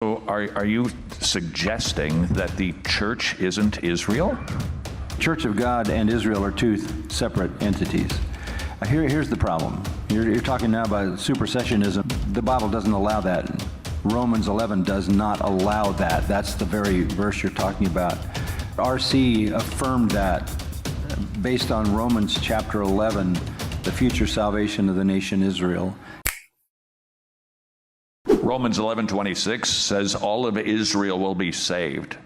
So are you suggesting that the church isn't Israel? Church of God and Israel are two separate entities. Here's the problem. You're talking now about supersessionism. The Bible doesn't allow that. Romans 11 does not allow that. That's the very verse you're talking about. R.C. affirmed that based on Romans chapter 11, the future salvation of the nation Israel. Romans 11:26 says all of Israel will be saved.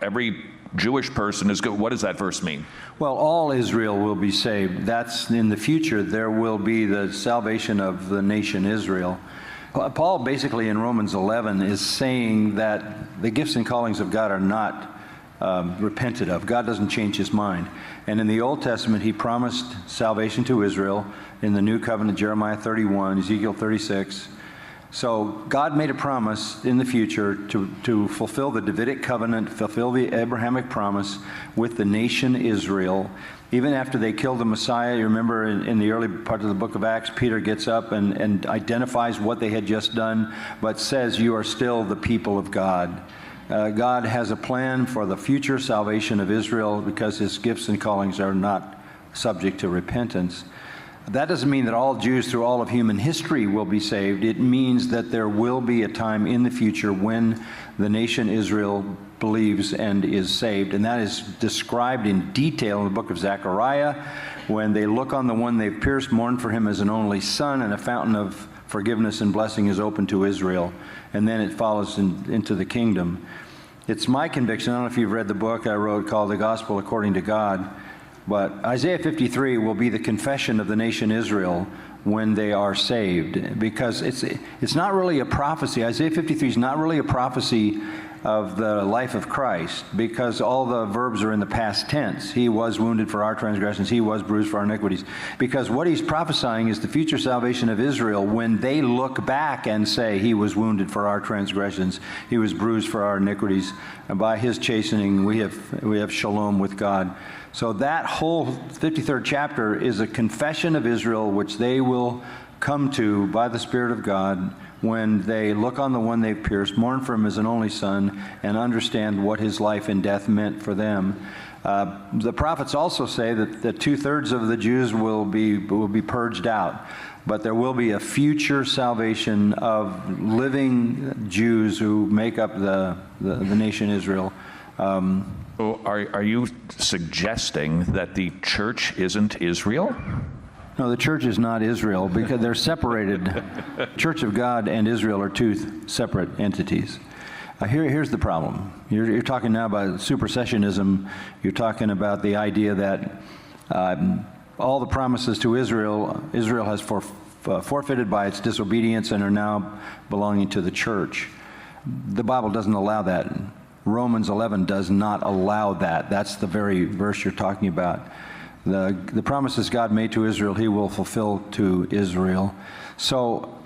Every Jewish person is good. What does that verse mean? Well, all Israel will be saved. That's in the future. There will be the salvation of the nation Israel. Paul basically in Romans 11 is saying that the gifts and callings of God are not repented of. God doesn't change his mind. And in the Old Testament, he promised salvation to Israel. In the New Covenant, Jeremiah 31, Ezekiel 36. So God made a promise in the future to fulfill the Davidic covenant, fulfill the Abrahamic promise with the nation Israel. Even after they killed the Messiah, you remember in the early part of the book of Acts, Peter gets up and identifies what they had just done, but says, you are still the people of God. God has a plan for the future salvation of Israel because his gifts and callings are not subject to repentance. That doesn't mean that all Jews through all of human history will be saved. It means that there will be a time in the future when the nation Israel believes and is saved. And that is described in detail in the book of Zechariah. When they look on the one they've pierced, mourn for him as an only son, and a fountain of forgiveness and blessing is open to Israel. And then it follows into the kingdom. It's my conviction, I don't know if you've read the book I wrote called The Gospel According to God, but Isaiah 53 will be the confession of the nation Israel when they are saved, because it's not really a prophecy. Isaiah 53 is not really a prophecy of the life of Christ, because all the verbs are in the past tense. He was wounded for our transgressions. He was bruised for our iniquities. Because what he's prophesying is the future salvation of Israel when they look back and say, he was wounded for our transgressions. He was bruised for our iniquities. And by his chastening, we have shalom with God. So that whole 53rd chapter is a confession of Israel, which they will come to by the Spirit of God when they look on the one they've pierced, mourn for him as an only son, and understand what his life and death meant for them. The prophets also say that 2/3 of the Jews will be purged out, but there will be a future salvation of living Jews who make up the nation Israel. So are you suggesting that the church isn't Israel? No, the church is not Israel because they're separated. Church of God and Israel are two separate entities. Here's the problem. You're talking now about supersessionism. You're talking about the idea that all the promises to Israel has forfeited by its disobedience and are now belonging to the church. The Bible doesn't allow that. Romans 11 does not allow that. That's the very verse you're talking about. The promises God made to Israel, he will fulfill to Israel. So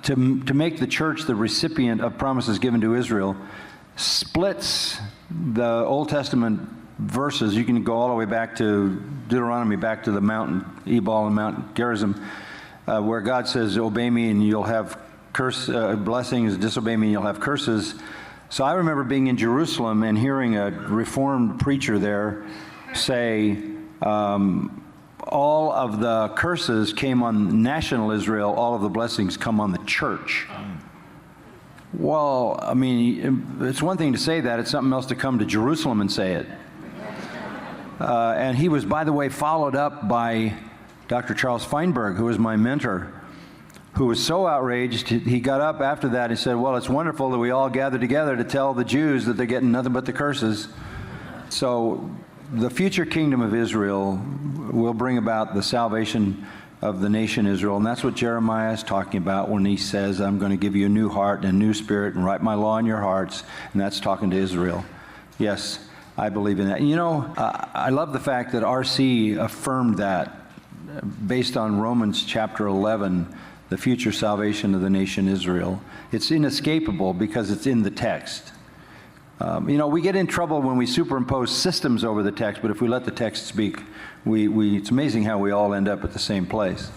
to make the church the recipient of promises given to Israel splits the Old Testament verses. You can go all the way back to Deuteronomy, back to the mountain Ebal and Mount Gerizim, where God says, obey me and you'll have blessings, disobey me and you'll have curses. So I remember being in Jerusalem and hearing a Reformed preacher there say, all of the curses came on national Israel, all of the blessings come on the church. Well, I mean, it's one thing to say that, it's something else to come to Jerusalem and say it. And he was, by the way, followed up by Dr. Charles Feinberg, who was my mentor, who was so outraged, he got up after that and said, well, it's wonderful that we all gather together to tell the Jews that they're getting nothing but the curses. So the future kingdom of Israel will bring about the salvation of the nation Israel, and that's what Jeremiah is talking about when he says, I'm going to give you a new heart and a new spirit and write my law in your hearts, and that's talking to Israel. Yes, I believe in that. And you know, I love the fact that R.C. affirmed that based on Romans chapter 11, the future salvation of the nation Israel. It's inescapable because it's in the text. You know, we get in trouble when we superimpose systems over the text, but if we let the text speak, it's amazing how we all end up at the same place.